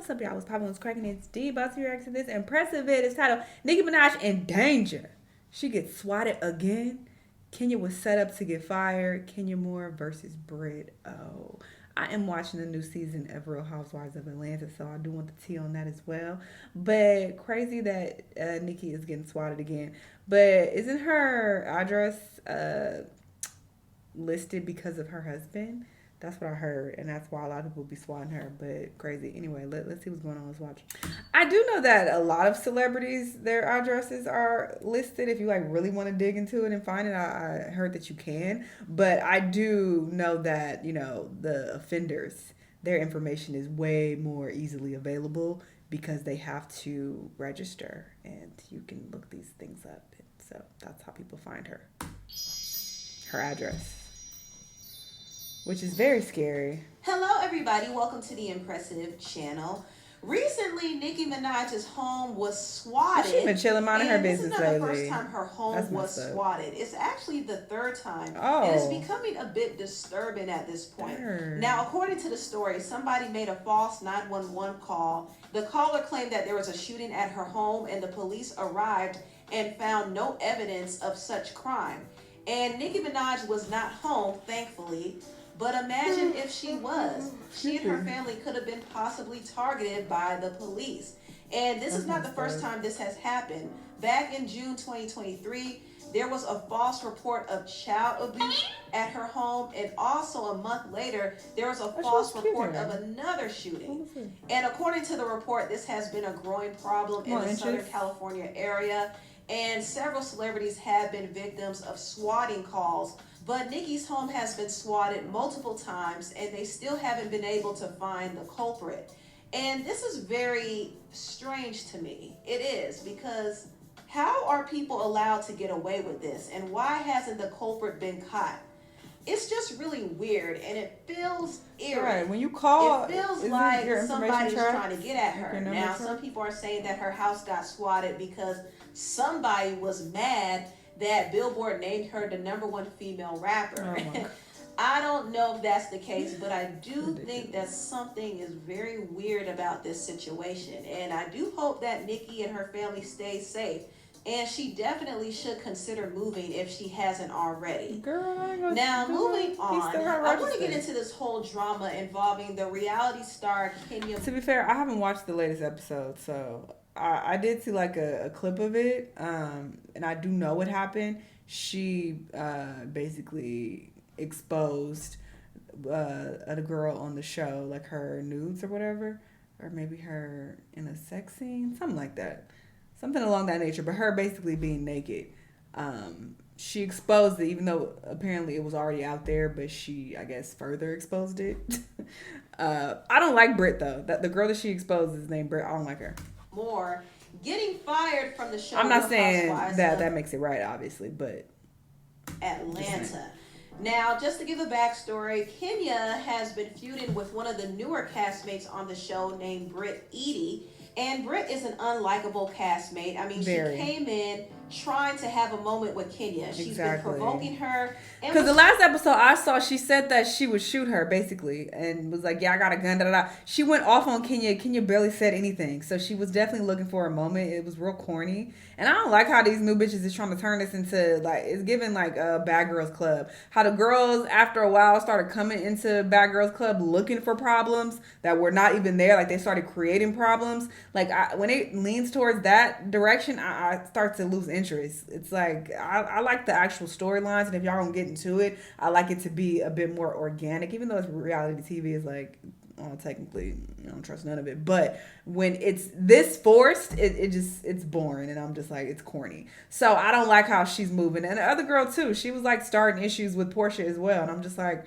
What's up, y'all? What's poppin'? What's cracking? It's D. About to react to this impressive vid. It's titled Nicki Minaj in Danger. She gets swatted again. Kenya was set up to get fired. Kenya Moore versus Brit. Oh, I am watching the new season of Real Housewives of Atlanta, so I do want the tea on that as well. But crazy that Nicki is getting swatted again. But isn't her address listed because of her husband? That's what I heard, and that's why a lot of people be swatting her. But crazy. Anyway, let's see what's going on. Let's watch. I do know that a lot of celebrities, their addresses are listed. If you like really want to dig into it and find it, I heard that you can. But I do know that the offenders, their information is way more easily available because they have to register, and you can look these things up. So that's how people find her address, which is very scary. Hello, everybody. Welcome to the Impressive channel. Recently, Nicki Minaj's home was swatted. She's been chilling minding her business lately. This is not the first time her home was swatted. It's actually the third time. Oh. And it's becoming a bit disturbing at this point. Now, according to the story, somebody made a false 911 call. The caller claimed that there was a shooting at her home, and the police arrived and found no evidence of such crime. And Nicki Minaj was not home, thankfully. But imagine if she was. She and her family could have been possibly targeted by the police. And this is not the first time this has happened. Back in June 2023, there was a false report of child abuse at her home. And also a month later, there was a false report of another shooting. And according to the report, this has been a growing problem in the Southern California area. And several celebrities have been victims of swatting calls. But Nicki's home has been swatted multiple times, and they still haven't been able to find the culprit. And this is very strange to me. It is, because how are people allowed to get away with this? And why hasn't the culprit been caught? It's just really weird, and it feels eerie. Right. When you call, it feels like somebody's trying to get at her. Now, some people are saying that her house got swatted because somebody was mad that Billboard named her the #1 female rapper. Oh I don't know if that's the case, but I do think that something is very weird about this situation. And I do hope that Nicki and her family stay safe. And she definitely should consider moving if she hasn't already. Girl, now, moving on, I want to get into this whole drama involving the reality star Kenya. To be fair, I haven't watched the latest episode, so I did see like a clip of it, and I do know what happened. She basically exposed a girl on the show, like her nudes or whatever, or maybe her in a sex scene, something like that. Something along that nature, but her basically being naked. She exposed it, even though apparently it was already out there, but she, I guess, further exposed it. I don't like Brit, though. The girl that she exposed is named Brit. I don't like her. Moore getting fired from the show. I'm not saying that makes it right, obviously, but Atlanta. Now, just to give a backstory, Kenya has been feuding with one of the newer castmates on the show named Brit Edie. And Brit is an unlikable castmate. I mean, she came in trying to have a moment with Kenya. She's been provoking her. Because the last episode I saw, she said that she would shoot her, basically, and was like, yeah, I got a gun, da-da-da. She went off on Kenya. Kenya barely said anything. So she was definitely looking for a moment. It was real corny. And I don't like how these new bitches is trying to turn this into, like, it's giving, like, a Bad Girls Club. How the girls, after a while, started coming into Bad Girls Club looking for problems that were not even there. Like, they started creating problems. Like, when it leans towards that direction, I start to lose interest. It's like, I like the actual storylines, and if y'all don't get into it, I like it to be a bit more organic, even though it's reality TV is like, technically, I don't trust none of it. But when it's this forced, it's boring, and I'm just like, it's corny. So I don't like how she's moving. And the other girl too, she was like starting issues with Portia as well, and I'm just like,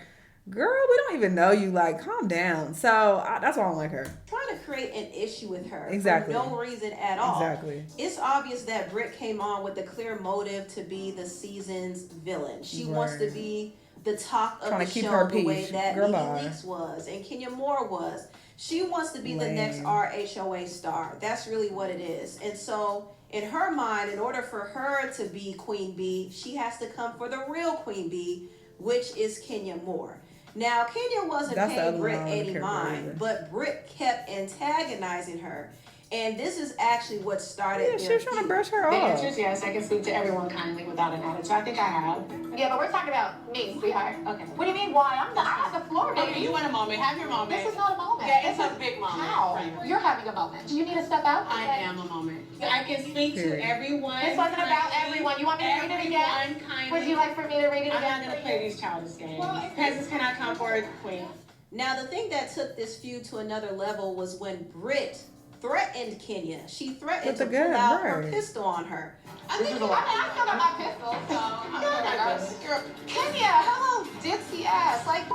girl, we don't even know you. Like, calm down. So that's why I don't like her. Trying to create an issue with her for no reason at all. Exactly. It's obvious that Brit came on with a clear motive to be the season's villain. She wants to be the talk of the show the way that Nicki Leakes was and Kenya Moore was. She wants to be the next RHOA star. That's really what it is. And so in her mind, in order for her to be Queen Bee, she has to come for the real Queen Bee, which is Kenya Moore. Now, Kenya wasn't That's the paying other Brit one I don't any care for mind, either. but Brit kept antagonizing her. And this is actually what started Yeah, she was trying to brush her The off. answer is yes. I can speak to everyone kindly without an attitude. I think I have. Yeah, but we're talking about me, sweetheart. Okay. What do you mean, why? I have the floor, baby. Okay, you want a moment. Have your moment. This is not a moment. Yeah, it's This a is- big moment. How? Right. You're having a moment. Do you need to step out? I am a moment. I can speak to Period. everyone. This wasn't about everyone. You want me to read it again? Everyone kindly. Would you like for me to read it I'm again? not going to play these childish games. Peasants cannot come forward, queen. Now, the thing that took this feud to another level was when Brit threatened Kenya. She threatened to With the pull gun, out her right. pistol on her. I still got my pistol, so I'm good. Kenya, hello, ditzy ass. Like,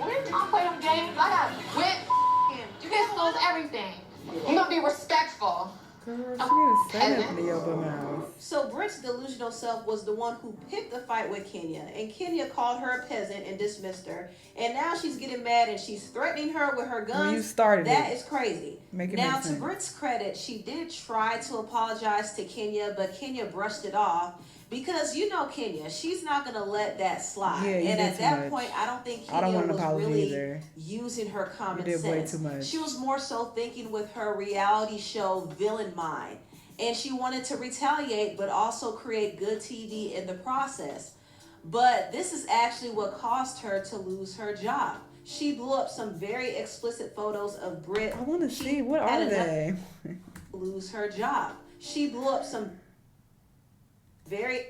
we're not playing them games. I got whip, pistols, everything. You gonna be respectful. Girl, she didn't say Peasant. nothing to your bum ass. So Brit's delusional self was the one who picked the fight with Kenya, and Kenya called her a peasant and dismissed her. And now she's getting mad and she's threatening her with her guns. When you started That it. is crazy. Make it Now, make to sense. Brit's credit, she did try to apologize to Kenya, but Kenya brushed it off because you know Kenya, she's not gonna let that slide. Yeah, you and did at too that much. point, I don't think I don't Kenya want an was apology really either. using her common You did way sense. too much. She was more so thinking with her reality show villain mind. And she wanted to retaliate, but also create good TV in the process. But this is actually what caused her to lose her job. She blew up some very explicit photos of Brit. I want to She see. What had are enough they? to lose her job. She blew up some very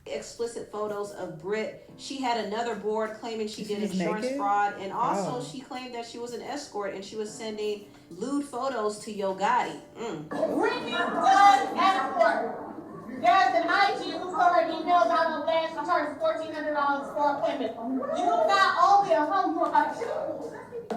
explicit photos of Brit. She had another board claiming she did She's insurance naked? fraud, and also Oh. she claimed that she was an escort and she was sending lewd photos to Yo Gotti. Brittany does escort. There's an IG who saw her emails out on last. She charges $1,400 for appointment. You not only a home production.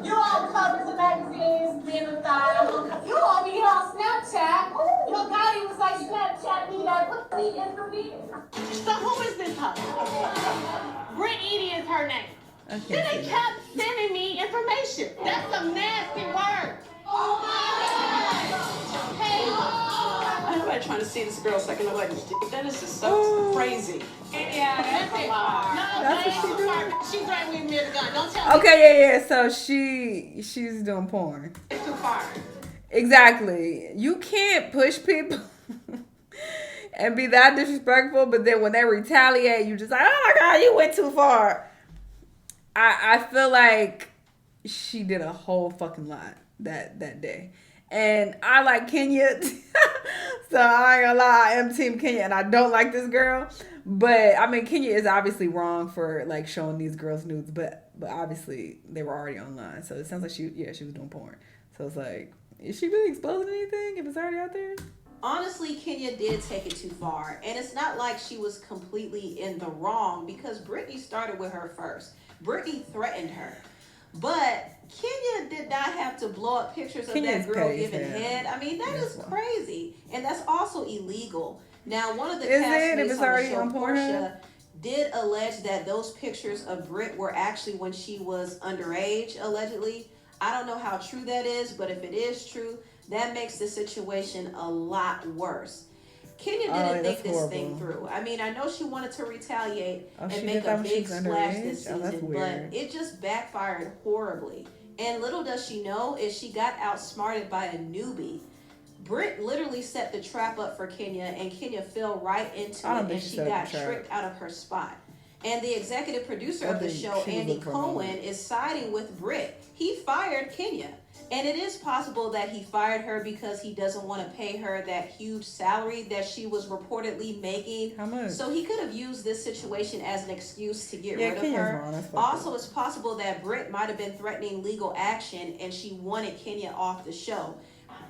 You on covers of magazines, being a star. You on me on Snapchat. Your Gotti was like Snapchat me that pussy in the video. So who is this hoe? Brit Edie is her name. I Then can't they see. kept sending me information. That's some nasty words. Oh my God. Hey, Everybody trying to see this girl sucking nobody's dick. That is just so crazy. yeah, that's a lie. No, That's what that she ain't doing? far. She's right with me with a gun. Don't tell me Okay, yeah. So she's doing porn. it's too far. Exactly. You can't push people and be that disrespectful, but then when they retaliate, you just like, oh my God, you went too far. I feel like she did a whole fucking lot that day. And I like Kenya. So I ain't gonna lie, I am team Kenya and I don't like this girl. But I mean Kenya is obviously wrong for like showing these girls nudes, but obviously they were already online. So it sounds like she was doing porn. So it's like, is she really exposing anything if it's already out there? Honestly, Kenya did take it too far. And it's not like she was completely in the wrong because Britney started with her first. Britney threatened her. But Kenya did not have to blow up pictures of Kenya's that girl petty as giving hell. head. I mean, that That's is why. crazy. And that's also illegal. Now, one of the Is it? If castmates it's on already the show, on Pornhub? Portia, did allege that those pictures of Brit were actually when she was underage, allegedly. I don't know how true that is, but if it is true, that makes the situation a lot worse. Kenya Oh, didn't yeah, think that's this thing horrible. through. I mean, I know she wanted to retaliate Oh, she and did make that a when she big was splash underage? this Oh, that's season, weird. but it just backfired horribly. And little does she know is she got outsmarted by a newbie. Brit literally set the trap up for Kenya, and Kenya fell right into I don't it, think and she she set up got the trap. tricked out of her spot. And the executive producer I of the think show, she was Andy looking for a Cohen, moment. is siding with Brit. He fired Kenya. And it is possible that he fired her because he doesn't want to pay her that huge salary that she was reportedly making. How much? So he could have used this situation as an excuse to get Yeah, rid of Kenya's her. wrong. That's fucked Also, up. it's possible that Brit might have been threatening legal action and she wanted Kenya off the show.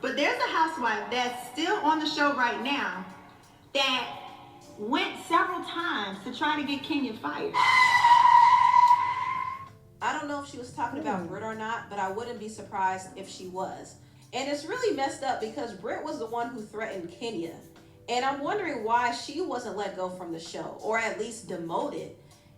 But there's a housewife that's still on the show right now that went several times to try to get Kenya fired. I don't know if she was talking about Brit or not, but I wouldn't be surprised if she was. And it's really messed up because Brit was the one who threatened Kenya. And I'm wondering why she wasn't let go from the show, or at least demoted.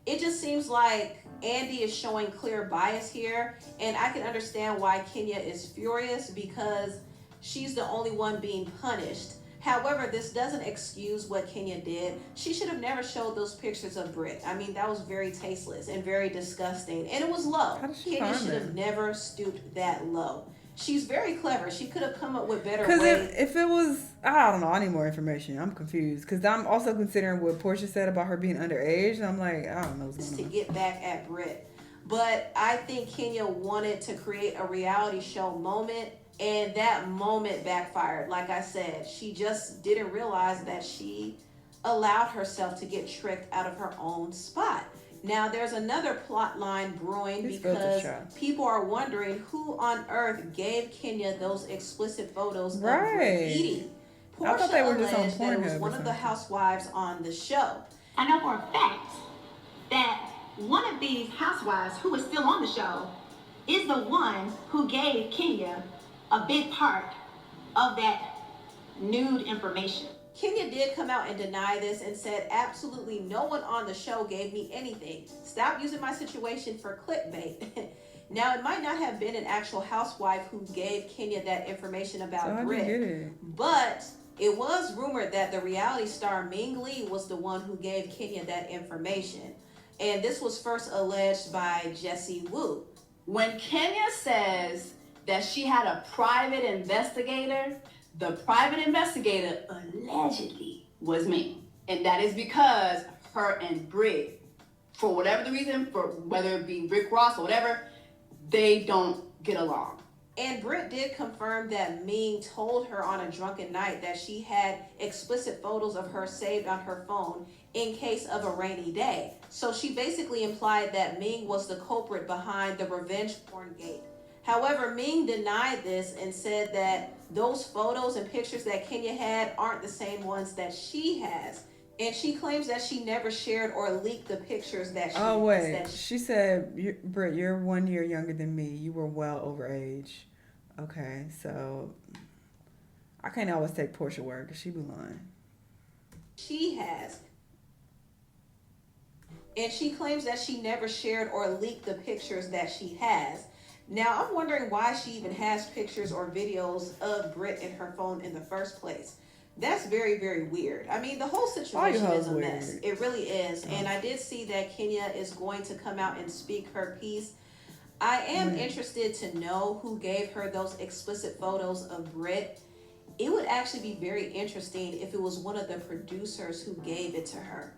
It just seems like Andy is showing clear bias here, and I can understand why Kenya is furious because she's the only one being punished. However, this doesn't excuse what Kenya did. She should have never showed those pictures of Brit. I mean, that was very tasteless and very disgusting. And it was low. Kenya should have never stooped that low. She's very clever. She could have come up with better ways. Because if it was, I don't know, I need more information. I'm confused. Because I'm also considering what Portia said about her being underage. And I'm like, I don't know what's going on. To get back at Brit. But I think Kenya wanted to create a reality show moment. And that moment backfired. Like I said, she just didn't realize that she allowed herself to get tricked out of her own spot. Now, there's another plot line brewing because people are wondering who on earth gave Kenya those explicit photos of Brit eating. Portia I thought they were just on alleged that it was one of the housewives on the show. I know for a fact that one of these housewives who is still on the show is the one who gave Kenya a big part of that nude information. Kenya did come out and deny this and said, absolutely no one on the show gave me anything. Stop using my situation for clickbait. Now, it might not have been an actual housewife who gave Kenya that information about Brit, but it was rumored that the reality star Ming Lee was the one who gave Kenya that information. And this was first alleged by Jessie Wu. When Kenya says that she had a private investigator, the private investigator allegedly was me. And that is because her and Brit, for whatever the reason, for whether it be Rick Ross or whatever, they don't get along. And Brit did confirm that Ming told her on a drunken night that she had explicit photos of her saved on her phone in case of a rainy day. So she basically implied that Ming was the culprit behind the revenge porn gate. However, Ming denied this and said that those photos and pictures that Kenya had aren't the same ones that she has. And she claims that she never shared or leaked the pictures that she Oh, wait. She said, Britt, you're 1 year younger than me. You were well over age. Okay, so I can't always take Portia word because she be lying. She has. And she claims that she never shared or leaked the pictures that she has. Now, I'm wondering why she even has pictures or videos of Brit in her phone in the first place. That's very, very weird. I mean, the whole situation is a mess. It really is. And I did see that Kenya is going to come out and speak her piece. I am interested to know who gave her those explicit photos of Brit. It would actually be very interesting if it was one of the producers who gave it to her.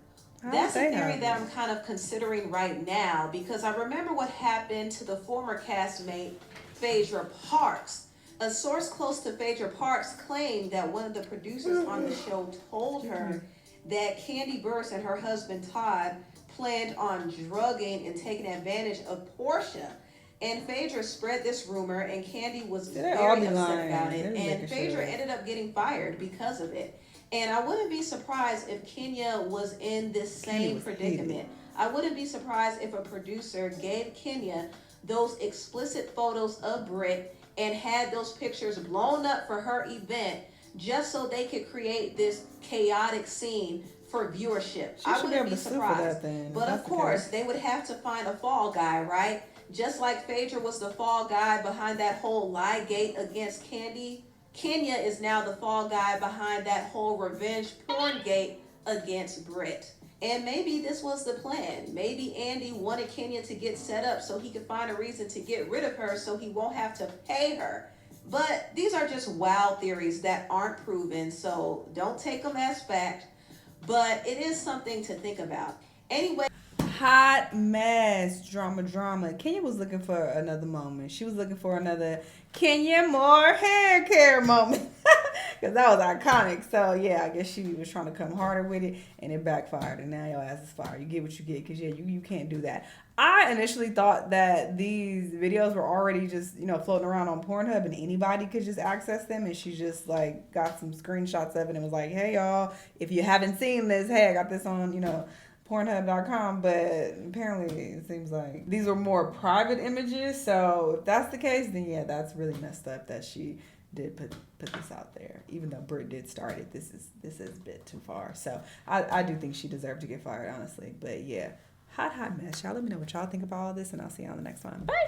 That's a theory that I'm kind of considering right now because I remember what happened to the former castmate, Phaedra Parks. A source close to Phaedra Parks claimed that one of the producers on the show told her that Kandi Burruss and her husband Todd planned on drugging and taking advantage of Portia. And Phaedra spread this rumor and Kandi was very upset about it. And Phaedra ended up getting fired because of it. And I wouldn't be surprised if Kenya was in this same predicament. I wouldn't be surprised if a producer gave Kenya those explicit photos of Brit and had those pictures blown up for her event just so they could create this chaotic scene for viewership. I wouldn't be surprised. But of course, they would have to find a fall guy, right? Just like Phaedra was the fall guy behind that whole lie gate against Kandi, Kenya is now the fall guy behind that whole revenge porn gate against Brit. And maybe this was the plan. Maybe Andy wanted Kenya to get set up so he could find a reason to get rid of her so he won't have to pay her. But these are just wild theories that aren't proven, so don't take them as fact. But it is something to think about. Anyway. Hot mess, drama. Kenya was looking for another moment. She was looking for another Kenya Moore hair care moment. Because that was iconic. So, yeah, I guess she was trying to come harder with it, and it backfired. And now your ass is fired. You get what you get because, yeah, you can't do that. I initially thought that these videos were already just, floating around on Pornhub and anybody could just access them. And she just, got some screenshots of it and was like, hey, y'all, if you haven't seen this, hey, I got this on, Pornhub.com, but apparently it seems like these were more private images. So if that's the case, then yeah, that's really messed up that she did put this out there. Even though Brit did start it, this is a bit too far. So I do think she deserved to get fired, honestly. But yeah, hot mess. Y'all let me know what y'all think about all this, and I'll see you on the next one. Bye.